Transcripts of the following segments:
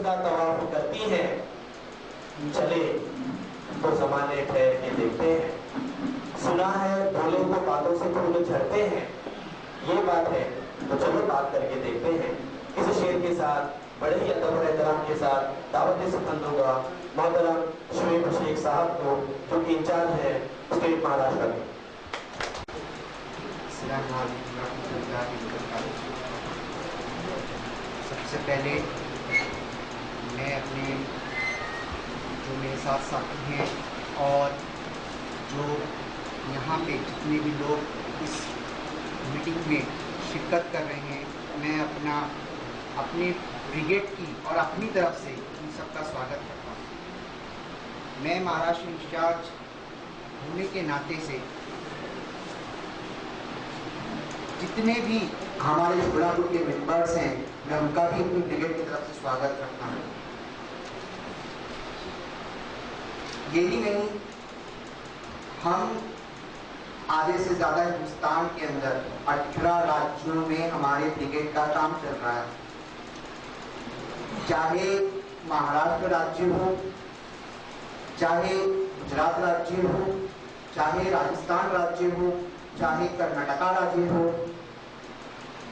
उसका तवाफ करती हैं। चले तो जमाने ठहर के देखते हैं, सुना है भोले को बातों से फूल झड़ते हैं। ये बात है तो चलो बात करके देखते हैं। इस शेर के साथ बड़े ही अदब और एहतराम के साथ दावत से पसंद होगा मोहतरम शुएब शेख साहब को, जो कि इंचार्ज है स्टेट महाराष्ट्र में। सबसे पहले मैं अपने जो मेरे साथ साथी हैं और जो यहाँ पे जितने भी लोग इस मीटिंग में शिरकत कर रहे हैं, मैं अपने ब्रिगेड की और अपनी तरफ से इन सबका स्वागत करता हूँ। मैं महाराष्ट्र इंचार्ज होने के नाते से जितने भी हमारे शुरापुर के मेंबर्स हैं, मैं उनका भी अपनी ब्रिगेड की तरफ से स्वागत करता हूँ। यही नहीं, हम आधे से ज़्यादा हिंदुस्तान के अंदर 18 राज्यों में हमारे ब्रिगेड का काम चल रहा है। चाहे महाराष्ट्र राज्य हो, चाहे गुजरात राज्य हो, चाहे राजस्थान राज्य हो, चाहे कर्नाटका राज्य हो,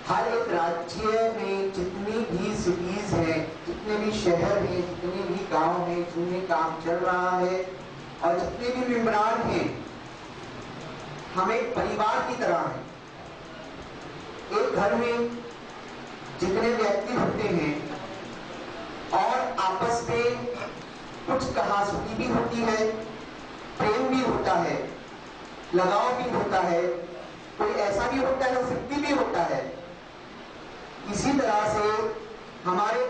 हर एक राज्य में जितनी भी सिटीज हैं, जितने भी शहर हैं, जितने भी गांव हैं, जिनमें काम चल रहा है और जितने भी मेंबरान हैं, हम एक परिवार की तरह हैं। एक घर में जितने व्यक्ति होते हैं और आपस में कुछ कहासुनी भी होती है, प्रेम भी होता है, लगाव भी होता है, कोई ऐसा भी होता है, जिद्दी भी होता है। इसी तरह से हमारे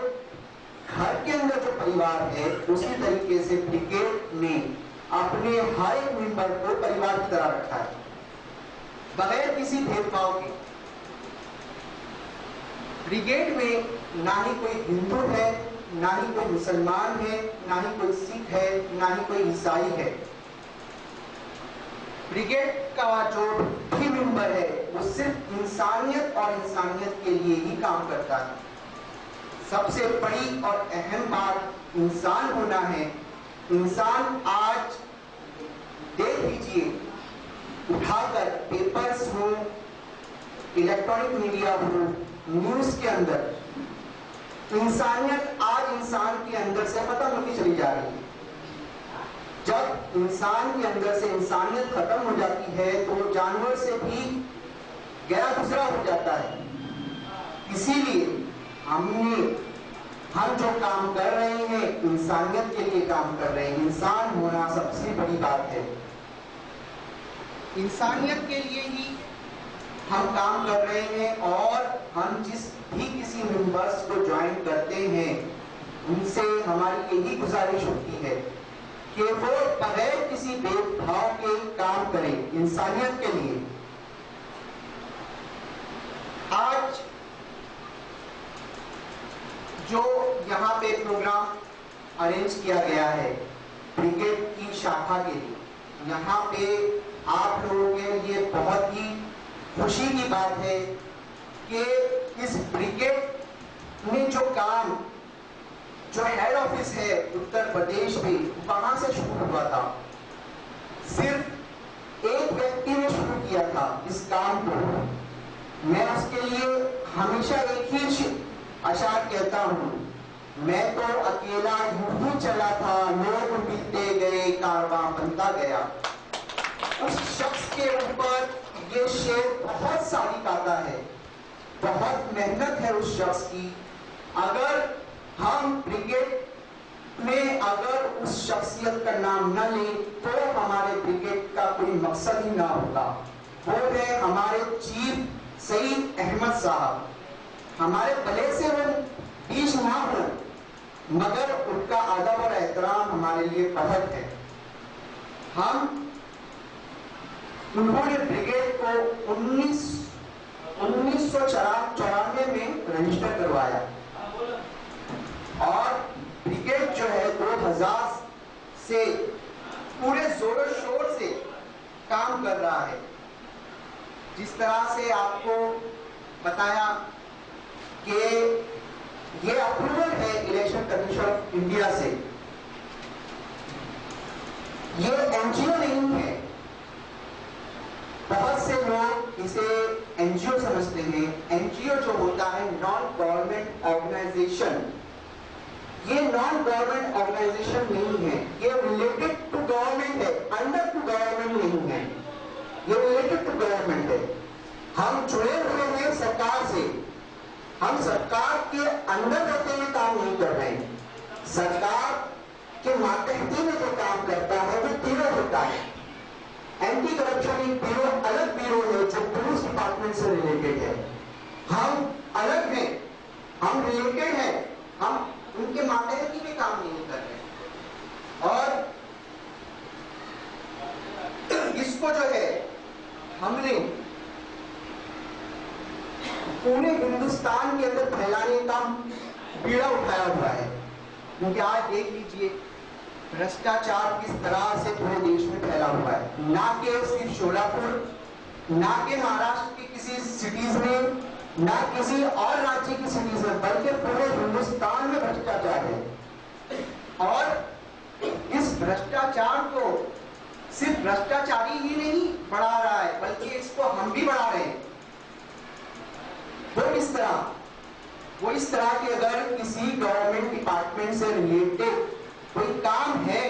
घर के अंदर जो परिवार है, उसी तरीके से ब्रिगेड ने अपने हर एक मेंबर को परिवार की तरह रखा है, बगैर किसी भेदभाव के। ब्रिगेड में ना ही कोई हिंदू है, ना ही कोई मुसलमान है, ना ही कोई सिख है, ना ही कोई ईसाई है। ब्रिगेड का जो भी मेंबर है, वो सिर्फ इंसानियत और इंसानियत के लिए ही काम करता है। सबसे बड़ी और अहम बात इंसान होना है। इंसान आज देख लीजिए, उठाकर पेपर्स हो, इलेक्ट्रॉनिक मीडिया हो, न्यूज के अंदर इंसानियत आज इंसान के अंदर से खत्म होती चली जा रही है। जब इंसान के अंदर से इंसानियत खत्म हो जाती है तो वो जानवर से भी गहरा गुजरा हो जाता है। इसीलिए हम जो काम कर रहे हैं, इंसानियत के लिए काम कर रहे हैं। इंसान होना सबसे बड़ी बात है। इंसानियत के लिए ही हम काम कर रहे हैं और हम जिस भी किसी मेंबर्स को ज्वाइन करते हैं, उनसे हमारी यही गुजारिश होती है कि वो बगैर किसी भेदभाव के काम करें इंसानियत के लिए। आज जो यहाँ पे प्रोग्राम अरेंज किया गया है ब्रिगेड की शाखा के लिए, यहाँ पे आप लोगों के लिए बहुत ही खुशी की बात है कि इस ब्रिगेड में जो काम, जो हेड ऑफिस है उत्तर प्रदेश में, वहां से शुरू हुआ था। सिर्फ एक व्यक्ति ने शुरू किया था इस काम को। मैं उसके लिए हमेशा एक ही अशार कहता हूं, मैं तो अकेला यूं ही चला था, लोग मिलते गए, कारवां बनता गया। उस शख्स के ऊपर ये शेर बहुत सारी आता है, बहुत मेहनत है उस शख्स की। अगर हम ब्रिगेड में अगर उस शख्सियत का नाम न लें तो हमारे ब्रिगेड का कोई मकसद ही ना होगा। वो है हमारे चीफ सईद अहमद साहब। हमारे भले से वो बीच ना हो, मगर उनका अदब और एहतराम हमारे लिए बहुत है। उन्होंने ब्रिगेड को 1994 में रजिस्टर करवाया और ब्रिगेड जो है 2000 से पूरे जोरों शोर से काम कर रहा है। जिस तरह से आपको बताया कि ये अप्रूवल है इलेक्शन कमीशन ऑफ इंडिया से। ये एनजीओ नहीं है। बहुत से लोग इसे एनजीओ समझते हैं। एनजीओ जो होता है नॉन गवर्नमेंट ऑर्गेनाइजेशन, ये नॉन गवर्नमेंट ऑर्गेनाइजेशन नहीं है। ये रिलेटेड टू गवर्नमेंट है, अंडर टू गवर्नमेंट नहीं है। ये रिलेटेड टू गवर्नमेंट है। हम जुड़े हुए हैं सरकार से। हम सरकार के अंदर रहते हुए काम नहीं कर रहे हैं। सरकार के मातहत में जो काम करता है वो ब्यूरो होता है। एंटी करप्शन एक ब्यूरो, अलग ब्यूरो है जो पुलिस डिपार्टमेंट से रिलेटेड है। हम अलग हैं, हम रिलेटेड हैं, हम उनके मातहत में काम नहीं कर रहे। और इसको जो है हमने पूरे हिंदुस्तान के अंदर फैलाने का बीड़ा उठाया हुआ है। क्योंकि आज देख लीजिए भ्रष्टाचार किस तरह से पूरे देश में फैला हुआ है। ना कि सिर्फ शोलापुर, ना कि महाराष्ट्र की किसी सिटीज में, ना किसी और राज्य की सिटीज में, बल्कि पूरे हिंदुस्तान में भ्रष्टाचार है। और इस भ्रष्टाचार को सिर्फ भ्रष्टाचारी ही नहीं बढ़ा रहा है, बल्कि इसको हम भी बढ़ा रहे हैं। वो इस तरह कि अगर किसी गवर्नमेंट डिपार्टमेंट से रिलेटेड कोई काम है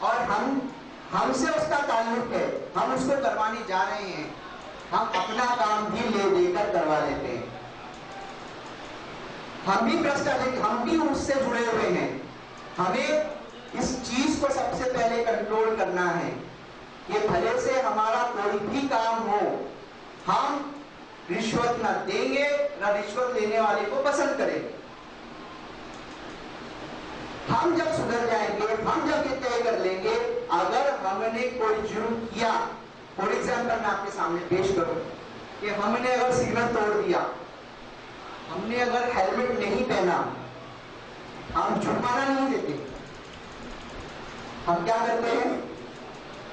और हमसे उसका ताल्लुक है, हम उसको करवाने जा रहे हैं, हम अपना काम भी ले देकर करवा लेते हैं। हम भी भ्रष्टाचार, हम भी उससे जुड़े हुए हैं। हमें इस चीज को सबसे पहले कंट्रोल करना है। ये भले से हमारा कोई भी काम हो, हम रिश्वत ना देंगे, ना रिश्वत लेने वाले को पसंद करेंगे। हम जब सुधर जाएंगे, हम जब ये तय कर लेंगे, अगर हमने कोई जुर्म किया, फॉर एग्जाम्पल मैं आपके सामने पेश करूं कि हमने अगर सिग्नल तोड़ दिया, हमने अगर हेलमेट नहीं पहना, हम जुर्माना नहीं देते। हम क्या करते हैं?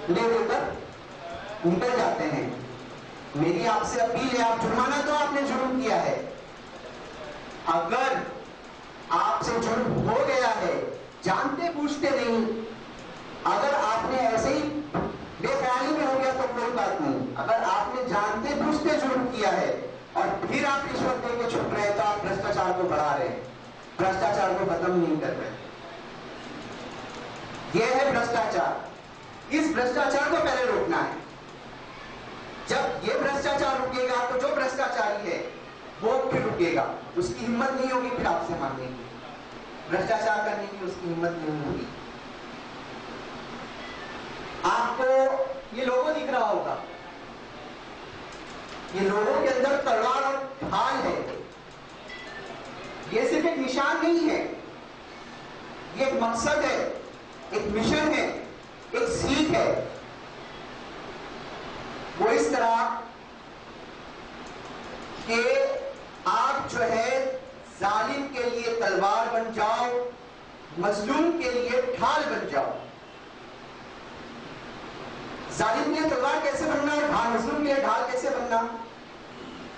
ले देकर निकल जाते हैं। मेरी आपसे अपील है, आप जुर्माना तो आपने जुर्म किया है। अगर आपसे जुर्म हो गया है, जानते पूछते नहीं, अगर आपने ऐसे ही बेख्याली में हो गया तो कोई बात नहीं। अगर आपने जानते पूछते जुर्म किया है और फिर आप रिश्वत देकर छुप रहे हैं, तो आप भ्रष्टाचार को बढ़ा रहे हैं, भ्रष्टाचार को खत्म नहीं कर रहे। यह है भ्रष्टाचार। इस भ्रष्टाचार को पहले रोकना है। जब ये भ्रष्टाचार रुकेगा तो जो भ्रष्टाचारी है वो फिर रुकेगा। उसकी हिम्मत नहीं होगी फिर आपसे मांगने की, भ्रष्टाचार करने की उसकी हिम्मत नहीं होगी। आपको ये लोगो दिख रहा होगा, ये लोगों के अंदर तलवार और ढाल है। ये सिर्फ एक निशान नहीं है, ये एक मकसद है, एक मिशन है, एक सीख है। वो इस तरह कि आप जो है जालिम के लिए तलवार बन जाओ, मजलूम के लिए ढाल बन जाओ। जालिम के लिए तलवार कैसे बनना है, मजलूम के लिए ढाल कैसे बनना?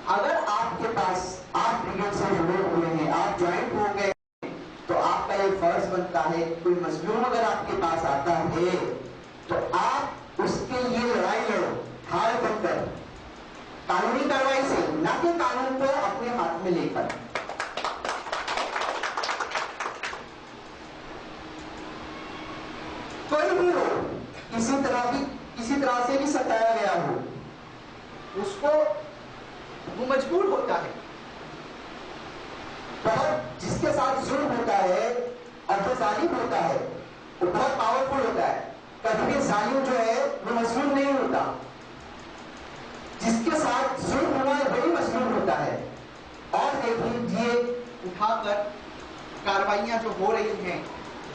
अगर आपके पास, आप ब्रिगेड से जुड़े हुए हैं, आप ज्वाइंट हो गए, तो आपका ये फर्ज बनता है, कोई मजलूम अगर आपके पास आता है तो आप उसके लिए लड़ाई लड़ो, ढाल बनकर, कानूनी कार्रवाई से, ना कि कानून को अपने हाथ में लेकर। कोई भी हो, किसी तरह से भी सताया गया हो, उसको वो मजबूर होता है। बहुत जिसके साथ जुल्म होता है और जो जालिम होता है वो बहुत पावरफुल होता है। कभी भी जालिम जो है वो मजलूम नहीं होता, जिसके साथ जुल्म हुआ है वही मजलूम होता है। और देख लीजिए उठाकर कार्रवाइयां जो हो रही हैं,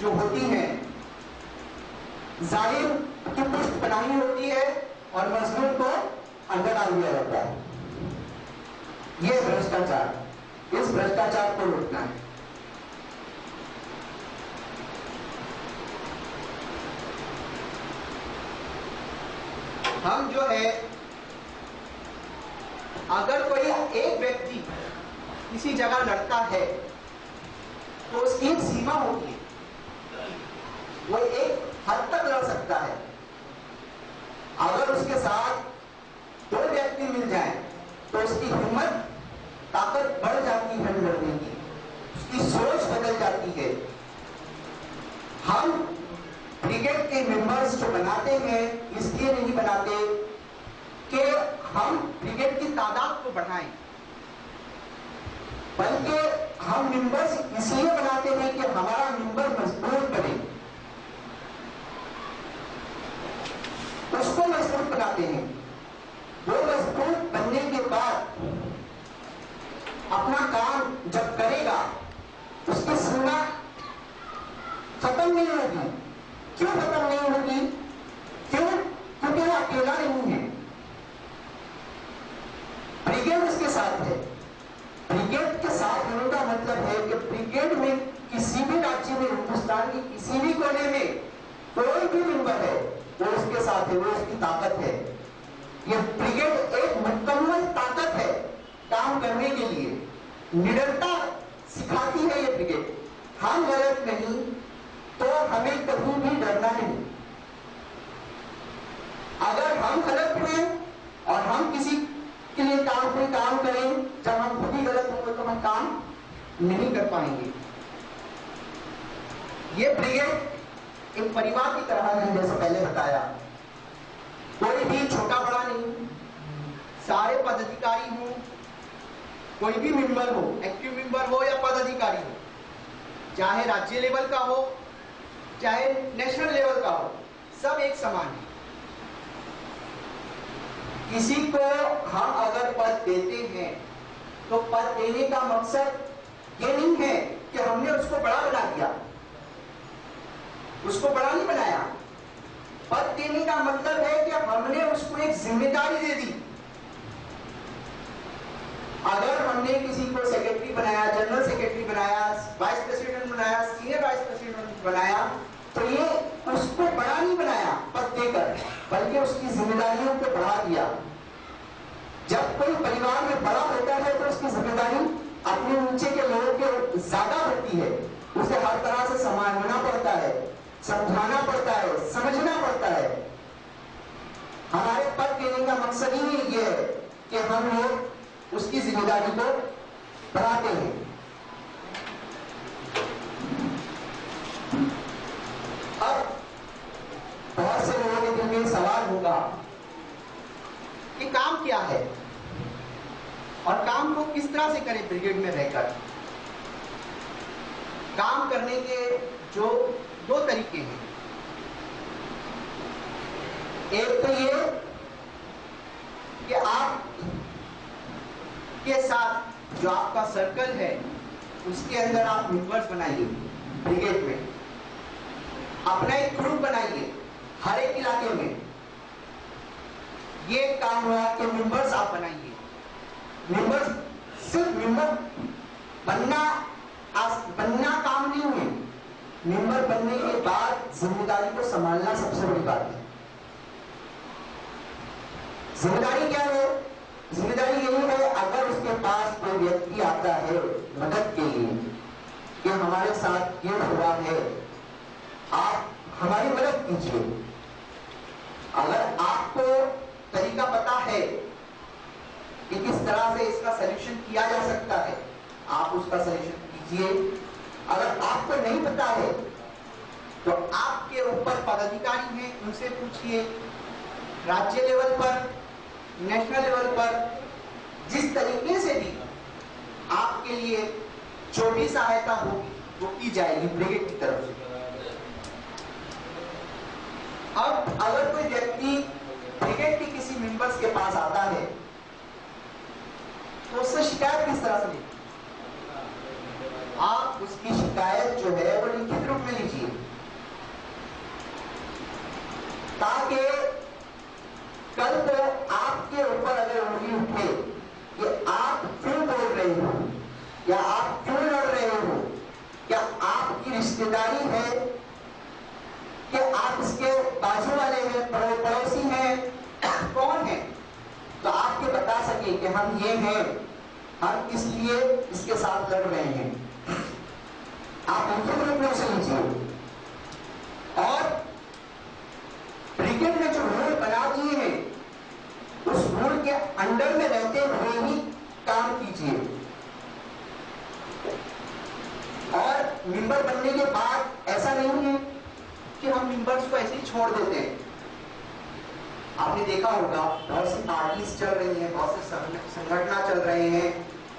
जो होती हैं, जालिम की पुष्ट बनानी होती है और मजलूम को अंदर डाल दिया जाता है। यह भ्रष्टाचार, इस भ्रष्टाचार को रोकना है। हम जो है, अगर कोई एक व्यक्ति किसी जगह लड़ता है तो उसकी एक सीमा होती है, वो एक हद तक लड़ सकता है। अगर उसके साथ दो व्यक्ति मिल जाएं तो उसकी हिम्मत, ताकत बढ़ जाती है लड़ने की, उसकी सोच बदल जाती है। हम ब्रिगेड के मेंबर्स जो बनाते हैं इसलिए नहीं बनाते कि हम ब्रिगेड की तादाद को बढ़ाएं, बल्कि हम मेंबर्स इसलिए बनाते हैं कि हमारा मेंबर मजबूत बने, उसको मजबूत बनाते हैं। वो मजबूत बनने के बाद अपना काम जब करेगा उसकी सीमा खत्म नहीं होगी। क्यों खत्म नहीं होगी? क्यों? क्योंकि वो अकेला नहीं है, ब्रिगेड उसके साथ है। ब्रिगेड के साथ होने का मतलब है कि ब्रिगेड में किसी भी राज्य में, हिंदुस्तान की किसी भी कोने में कोई भी मेंबर है वो उसके साथ है, वो उसकी ताकत है। ये ब्रिगेड एक मुकम्मल ताकत है काम करने के लिए, निडरता सिखाती है ये ब्रिगेड। हम गलत नहीं तो हमें कभी भी डरना नहीं। अगर हम गलत हैं और हम किसी के लिए कोई काम करें, जब हम खुद ही गलत होंगे तो हम काम नहीं कर पाएंगे। ये ब्रिगेड एक परिवार की तरह है, जैसे पहले बताया। कोई भी छोटा बड़ा नहीं, सारे पदाधिकारी हो, कोई भी मेंबर हो, एक्टिव मेंबर हो या पदाधिकारी हो, चाहे राज्य लेवल का हो चाहे नेशनल लेवल का हो, सब एक समान है। किसी को हम अगर पद देते हैं तो पद देने का मकसद ये नहीं है कि हमने उसको बड़ा बना दिया, उसको बड़ा नहीं बनाया। पद देने का मतलब है कि हमने उसको एक जिम्मेदारी दे दी। अगर हमने किसी को सेक्रेटरी बनाया, जनरल सेक्रेटरी बनाया, वाइस प्रेसिडेंट बनाया, सीनियर वाइस प्रेसिडेंट बनाया, तो ये उसको बड़ा नहीं बनाया पद देकर, बल्कि उसकी जिम्मेदारियों को बढ़ा दिया। जब कोई परिवार में बड़ा होता है तो उसकी जिम्मेदारी अपने नीचे के लोगों के ज्यादा होती है। उसे हर तरह से संभालना पड़ता है, समझाना पड़ता है, समझना पड़ता है। हमारे पद देने का मकसद ही ये है कि हम लोग उसकी जिम्मेदारी को बढ़ाते हैं। अब बहुत से लोगों के दिल में सवाल होगा कि काम क्या है और काम को किस तरह से करें ब्रिगेड में रहकर। काम करने के जो दो तरीके हैं, एक तो ये कि आप के साथ जो आपका सर्कल है उसके अंदर आप मेंबर्स बनाइए, ब्रिगेड में अपना एक ग्रुप बनाइए हर एक इलाके में। ये काम हुआ कि मेंबर्स आप बनाइए। मेंबर्स सिर्फ मेंबर बनना काम नहीं है, मेंबर बनने के बाद जिम्मेदारी को संभालना सबसे बड़ी बात है। जिम्मेदारी क्या है? जिम्मेदारी यही है, अगर उसके पास कोई व्यक्ति आता है मदद के लिए कि हमारे साथ ये हुआ है, आप हमारी मदद कीजिए। अगर आपको तरीका पता है कि किस तरह से इसका सलूशन किया जा सकता है, आप उसका सलूशन कीजिए। अगर आपको नहीं पता है तो आपके ऊपर पदाधिकारी हैं, उनसे पूछिए। राज्य लेवल पर, नेशनल लेवल पर जिस तरीके से भी आपके लिए जो भी सहायता होगी वो की जाएगी ब्रिगेड की तरफ से। अब अगर कोई व्यक्ति ब्रिगेड के किसी मेंबर्स के पास आता है तो उससे शिकायत किस तरह से लीजिए? आप उसकी शिकायत जो है वो लिखित रूप में लीजिए, ताकि कल को आपके ऊपर अगर उंगली उठे कि आप क्यों बोल रहे हो या आप क्यों लड़ रहे हो, क्या आपकी रिश्तेदारी है कि आप इसके बाजू वाले हैं, पड़ोसी हैं, कौन है, तो आपके बता सके कि हम ये हैं, हम इसलिए इसके साथ लड़ रहे हैं। आप उनके ग्रुप में से लीजिए। और ब्रिगेड ने जो रूल बना दिए हैं उस रूल के अंडर में रहते हुए ही काम कीजिए। और मेंबर बनने के बाद ऐसा नहीं है कि हम मेंबर्स को ऐसे ही छोड़ देते हैं। आपने देखा होगा बहुत सी पार्टीज चल रही हैं, बहुत से संगठन चल रहे हैं,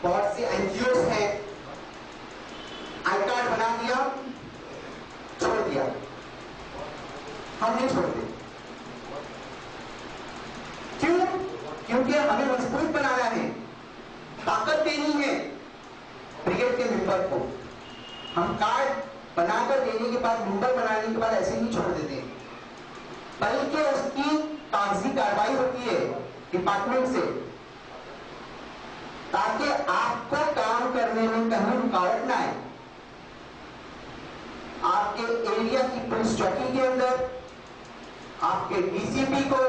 बहुत से एनजीओ हैं, आई कार्ड बना दिया, छोड़ दिया। हम नहीं छोड़ते। क्यों? क्योंकि हमें मजबूत बनाना है, ताकत देनी है ब्रिगेड के मेंबर को। हम कार्ड बनाकर देने के बाद, मेंबर बनाने के बाद ऐसे ही छोड़ देते हैं, बल्कि उसकी कागजी कार्रवाई होती है डिपार्टमेंट से, ताकि आपको काम करने में कहीं रुकावट ना आए। आपके एरिया की पुलिस चौकी के अंदर आपके डीसीपी को,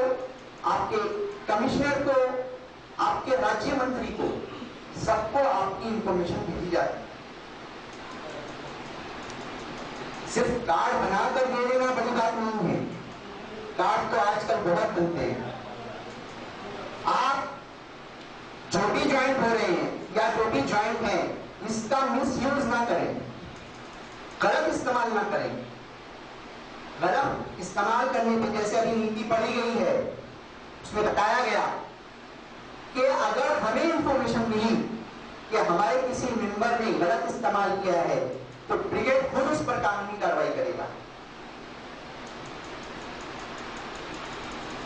आपके कमिश्नर को, आपके राज्य मंत्री को, सबको आपकी इंफॉर्मेशन भेजी जाती है। सिर्फ कार्ड बनाकर दे देना बड़ी बात नहीं है। कार्ड तो आजकल बहुत बनते हैं। आप जो भी ज्वाइंट हो रहे हैं या जो भी ज्वाइंट है, इसका मिसयूज ना करें, गलत इस्तेमाल ना करें। गलत इस्तेमाल करने पे जैसे अभी नीति पढ़ी गई है, उसमें बताया गया कि अगर हमें इंफॉर्मेशन मिली कि हमारे किसी मेंबर ने गलत इस्तेमाल किया है, तो ब्रिगेड खुद उस पर कानूनी कार्रवाई करेगा।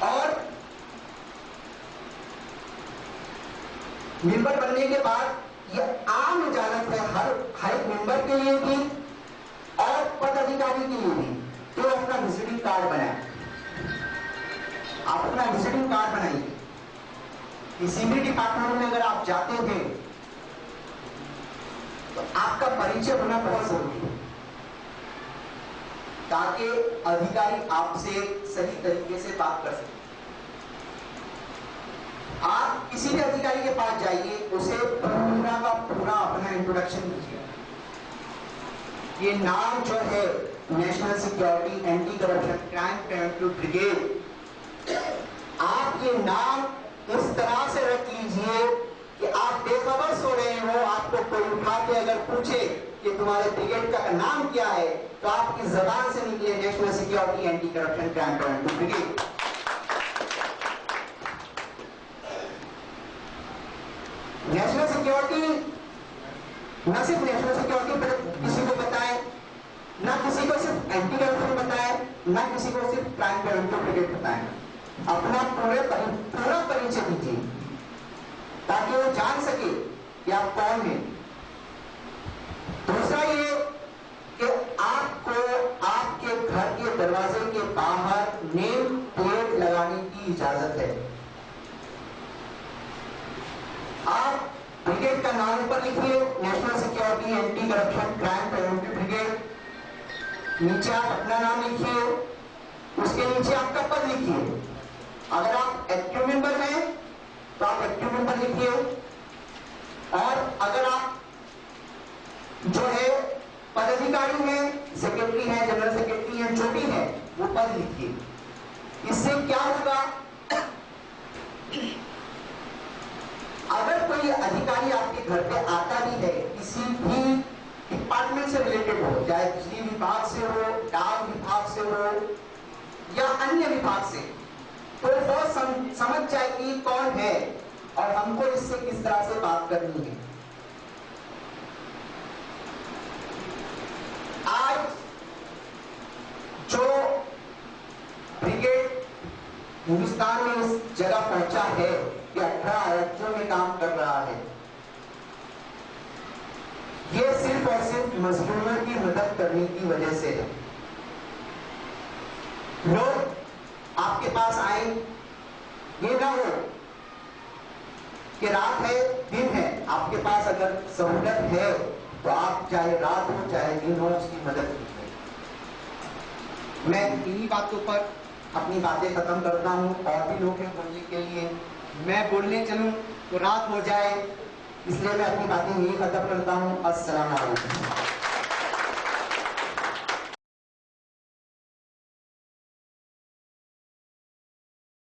और मेंबर बनने के बाद यह आम इजाजत है हर एक मेंबर के लिए भी और पदाधिकारी के लिए भी, तो अपना विजिटिंग कार्ड बनाए। आप अपना विजिटिंग कार्ड बनाइए। किसी भी डिपार्टमेंट में अगर आप जाते हैं तो आपका परिचय होना बहुत जरूरी है, ताकि अधिकारी आपसे सही तरीके से बात कर सके। आप किसी भी अधिकारी के पास जाइए, उसे पूरा का पूरा अपना इंट्रोडक्शन दीजिए। ये नाम जो है national security anti corruption crime preventive brigade, आप ये नाम इस तरह से रख लीजिए कि आप बेखबर सो रहे हो, आपको कोई उठा के अगर पूछे कि तुम्हारे ब्रिगेड का नाम क्या है, तो आपकी जबान से निकले national security anti corruption crime preventive brigade. National security न सिर्फ नेशनल सिक्योरिटी किसी को बताए, ना किसी को सिर्फ एंटी करप्शन बताए, ना किसी को सिर्फ क्राइम प्रिवेंटिव ब्रिगेड बताए। अपना पूरा परिचय दीजिए, ताकि वो जान सके कि आप कौन हैं। दूसरा ये कि आपको आपके घर के दरवाजे के बाहर नेम प्लेट लगाने की इजाजत है। आप ब्रिगेड का नाम ऊपर लिखिए, national security anti corruption crime preventive brigade, नीचे आप अपना नाम लिखिए, उसके नीचे आपका पद लिखिए। अगर आप एक्टिव मेंबर हैं तो आप एक्टिव मेंबर लिखिए, और अगर आप जो है पदाधिकारी हैं, सेक्रेटरी हैं, जनरल सेक्रेटरी हैं, जो भी है, वो पद लिखिए। इससे क्या होगा, अगर कोई अधिकारी आपके घर पे आता भी है, किसी भी डिपार्टमेंट से रिलेटेड हो, चाहे बिजली विभाग से हो, डाक विभाग से हो या अन्य विभाग से, तो वो समझ जाएगी कौन है और हमको इससे किस तरह से बात करनी है। आज जो ब्रिगेड हिंदुस्तान में इस जगह पहुंचा है कि 18 राज्यों में काम कर रहा है, ये सिर्फ और सिर्फ मजलूमों की मदद करने की वजह से है। लोग आपके पास आए, ये ना हो कि रात है दिन है, आपके पास अगर सहूलत है तो आप चाहे रात हो चाहे दिन हो उसकी मदद कीजिए। मैं इन्हीं बातों पर अपनी बातें खत्म करता हूँ, और भी लोग हैं बोलने के लिए, मैं बोलने चलूं तो रात हो जाए, इसलिए मैं अपनी बातें यही खत्म करता हूँ। अस्सलाम वालेकुम।